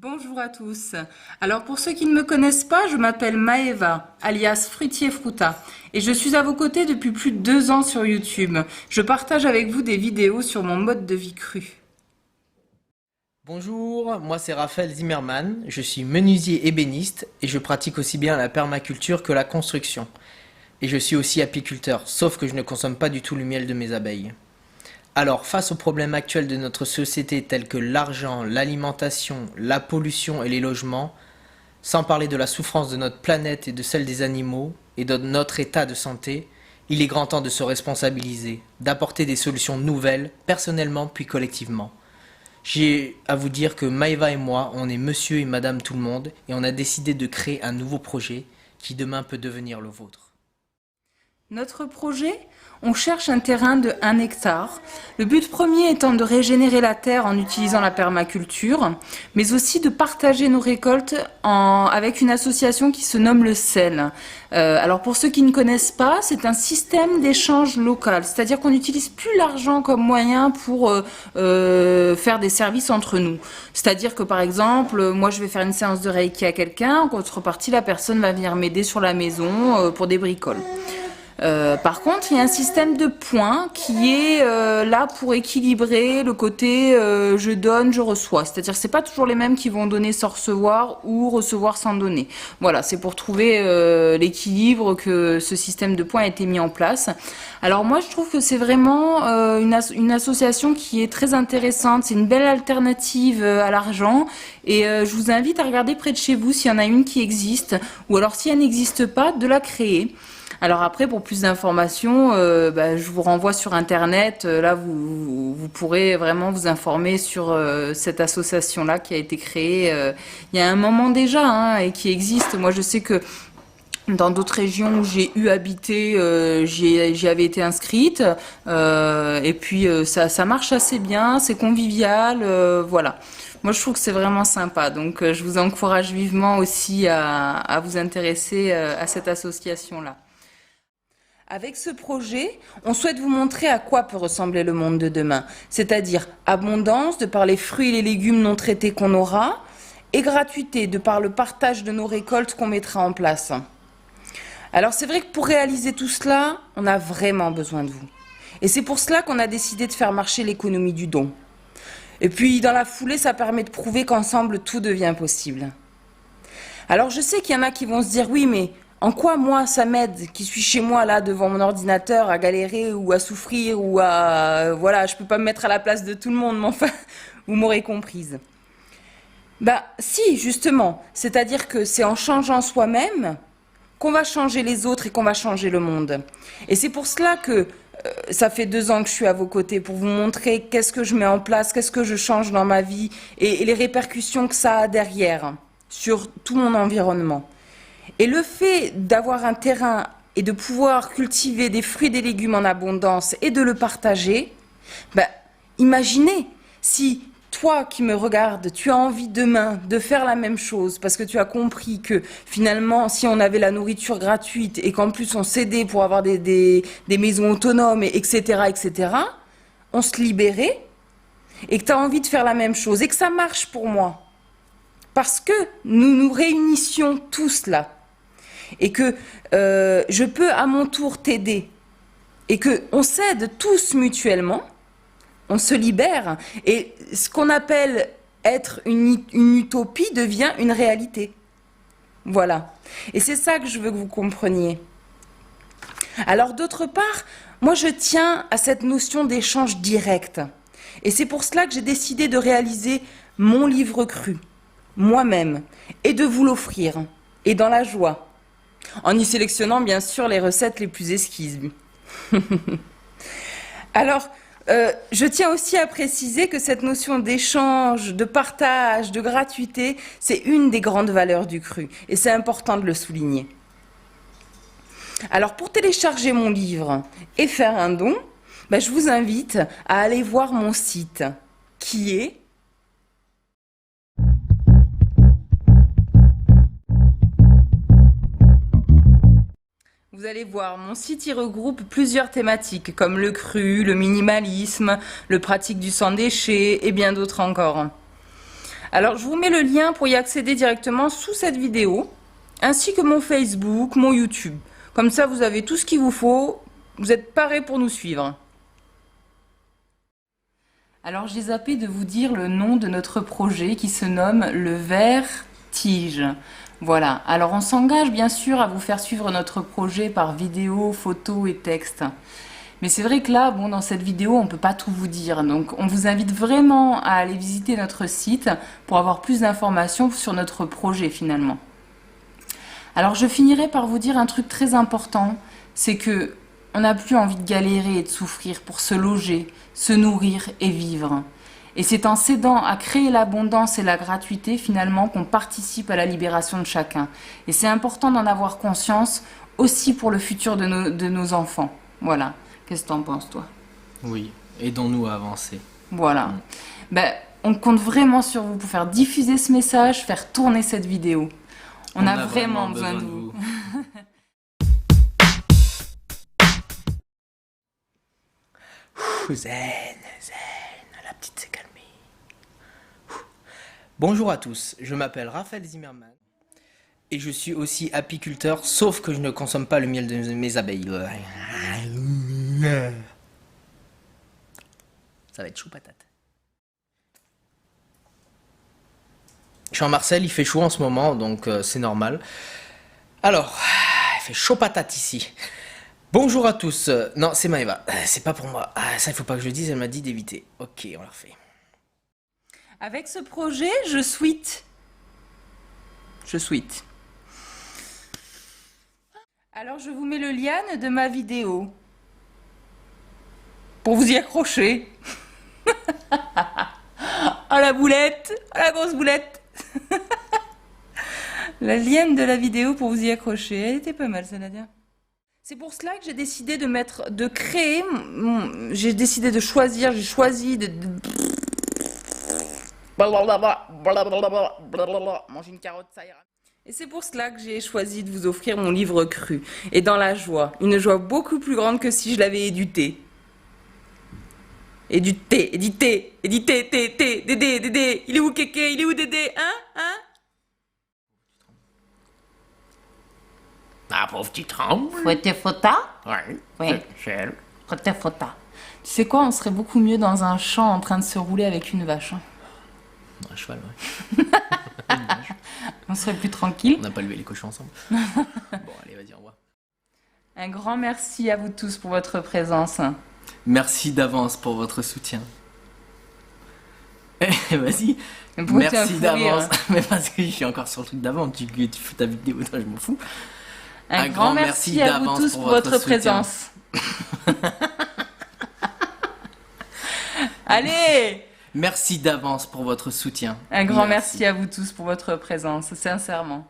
Bonjour à tous. Alors pour ceux qui ne me connaissent pas, je m'appelle Maeva, alias Fruitier Fruta, et je suis à vos côtés depuis plus de 2 ans sur YouTube. Je partage avec vous des vidéos sur mon mode de vie cru. Bonjour, moi c'est Raphaël Zimmermann, je suis menuisier ébéniste et je pratique aussi bien la permaculture que la construction. Et je suis aussi apiculteur, sauf que je ne consomme pas du tout le miel de mes abeilles. Alors, face aux problèmes actuels de notre société tels que l'argent, l'alimentation, la pollution et les logements, sans parler de la souffrance de notre planète et de celle des animaux et de notre état de santé, il est grand temps de se responsabiliser, d'apporter des solutions nouvelles, personnellement puis collectivement. J'ai à vous dire que Maëva et moi, on est monsieur et madame tout le monde et on a décidé de créer un nouveau projet qui demain peut devenir le vôtre. Notre projet, on cherche un terrain de 1 hectare. Le but premier étant de régénérer la terre en utilisant la permaculture, mais aussi de partager nos récoltes avec une association qui se nomme le CEL. Alors pour ceux qui ne connaissent pas, c'est un système d'échange local, c'est-à-dire qu'on n'utilise plus l'argent comme moyen pour faire des services entre nous. C'est-à-dire que par exemple, moi je vais faire une séance de Reiki à quelqu'un, en contrepartie la personne va venir m'aider sur la maison pour des bricoles. Par contre, il y a un système de points qui est là pour équilibrer le côté je donne, je reçois. C'est-à-dire que c'est pas toujours les mêmes qui vont donner sans recevoir ou recevoir sans donner. Voilà, c'est pour trouver l'équilibre que ce système de points a été mis en place. Alors moi, je trouve que c'est vraiment une association qui est très intéressante. C'est une belle alternative à l'argent. Et je vous invite à regarder près de chez vous s'il y en a une qui existe. Ou alors, si elle n'existe pas, de la créer. Alors après, pour plus d'informations, je vous renvoie sur Internet. Là, vous pourrez vraiment vous informer sur cette association-là qui a été créée il y a un moment déjà et qui existe. Moi, je sais que dans d'autres régions où j'ai eu habité, j'y avais été inscrite. Et puis, ça marche assez bien, c'est convivial, voilà. Moi, je trouve que c'est vraiment sympa. Donc, je vous encourage vivement aussi à vous intéresser à cette association-là. Avec ce projet, on souhaite vous montrer à quoi peut ressembler le monde de demain, c'est-à-dire abondance de par les fruits et les légumes non traités qu'on aura, et gratuité de par le partage de nos récoltes qu'on mettra en place. Alors c'est vrai que pour réaliser tout cela, on a vraiment besoin de vous. Et c'est pour cela qu'on a décidé de faire marcher l'économie du don. Et puis dans la foulée, ça permet de prouver qu'ensemble tout devient possible. Alors je sais qu'il y en a qui vont se dire oui, mais en quoi, moi, ça m'aide, qui suis chez moi, là, devant mon ordinateur, à galérer ou à souffrir ou à... Voilà, je peux pas me mettre à la place de tout le monde, mais enfin, vous m'aurez comprise. Si, justement. C'est-à-dire que c'est en changeant soi-même qu'on va changer les autres et qu'on va changer le monde. Et c'est pour cela que ça fait 2 ans que je suis à vos côtés, pour vous montrer qu'est-ce que je mets en place, qu'est-ce que je change dans ma vie et les répercussions que ça a derrière, sur tout mon environnement. Et le fait d'avoir un terrain et de pouvoir cultiver des fruits et des légumes en abondance et de le partager, imaginez si toi qui me regardes, tu as envie demain de faire la même chose parce que tu as compris que finalement si on avait la nourriture gratuite et qu'en plus on s'aidait pour avoir des maisons autonomes, etc., on se libérait et que tu as envie de faire la même chose et que ça marche pour moi. Parce que nous nous réunissions tous là. Et que je peux à mon tour t'aider. Et qu'on s'aide tous mutuellement. On se libère. Et ce qu'on appelle être une utopie devient une réalité. Voilà. Et c'est ça que je veux que vous compreniez. Alors d'autre part, moi je tiens à cette notion d'échange direct. Et c'est pour cela que j'ai décidé de réaliser mon livre cru. Moi-même, et de vous l'offrir, et dans la joie, en y sélectionnant bien sûr les recettes les plus exquises. Alors, je tiens aussi à préciser que cette notion d'échange, de partage, de gratuité, c'est une des grandes valeurs du cru, et c'est important de le souligner. Alors, pour télécharger mon livre et faire un don, je vous invite à aller voir mon site, qui est Vous allez voir, mon site y regroupe plusieurs thématiques comme le cru, le minimalisme, le pratique du sans déchet et bien d'autres encore. Alors, je vous mets le lien pour y accéder directement sous cette vidéo, ainsi que mon Facebook, mon YouTube. Comme ça, vous avez tout ce qu'il vous faut. Vous êtes parés pour nous suivre. Alors, j'ai zappé de vous dire le nom de notre projet qui se nomme Le Vertige. Voilà. Alors, on s'engage bien sûr à vous faire suivre notre projet par vidéo, photo et texte. Mais c'est vrai que là, bon, dans cette vidéo, on ne peut pas tout vous dire. Donc, on vous invite vraiment à aller visiter notre site pour avoir plus d'informations sur notre projet finalement. Alors, je finirai par vous dire un truc très important, c'est que on n'a plus envie de galérer et de souffrir pour se loger, se nourrir et vivre. Et c'est en s'aidant à créer l'abondance et la gratuité finalement qu'on participe à la libération de chacun. Et c'est important d'en avoir conscience aussi pour le futur de nos enfants. Voilà. Qu'est-ce que t'en penses, toi? Oui, aidons-nous à avancer. Voilà. Ben, on compte vraiment sur vous pour faire diffuser ce message, faire tourner cette vidéo. On a vraiment besoin de vous. Zen, la petite s'est calmée. Bonjour à tous, je m'appelle Raphaël Zimmerman et je suis aussi apiculteur, sauf que je ne consomme pas le miel de mes abeilles. Ça va être chaud patate. Je suis en Marseille, il fait chaud en ce moment, donc c'est normal. Alors, il fait chaud patate ici. Bonjour à tous. Non, c'est Maëva. C'est pas pour moi. Ah, ça, il faut pas que je le dise, elle m'a dit d'éviter. Ok, on la refait. Avec ce projet, je souhaite. Alors, je vous mets le lien de ma vidéo. Pour vous y accrocher. Oh la boulette, oh la grosse boulette. La liane de la vidéo pour vous y accrocher. Elle était pas mal, celle-là. C'est pour cela que j'ai décidé j'ai choisi de... Manger une carotte, ça ira. Et c'est pour cela que j'ai choisi de vous offrir mon livre cru. Et dans la joie. Une joie beaucoup plus grande que si je l'avais édité. Dédé. Il est où Kéké? Il est où Dédé? Hein? Ah, pauvre petit tremble. Fouette fota? Ouais, Oui. c'est elle. Fouette fota. Tu sais quoi, on serait beaucoup mieux dans un champ en train de se rouler avec une vache. Un cheval, ouais. On serait plus tranquille. On n'a pas levé les cochons ensemble. Bon, allez, vas-y, au revoir. Un grand merci à vous tous pour votre présence. Merci d'avance pour votre soutien. Eh, vas-y. Mais pourquoi tu as un Merci fou d'avance. rire Mais parce que je suis encore sur le truc d'avant. Tu fais ta vidéo, toi, je m'en fous. Un grand merci à vous tous pour votre présence. Allez! Merci d'avance pour votre soutien. Un grand merci à vous tous pour votre présence, sincèrement.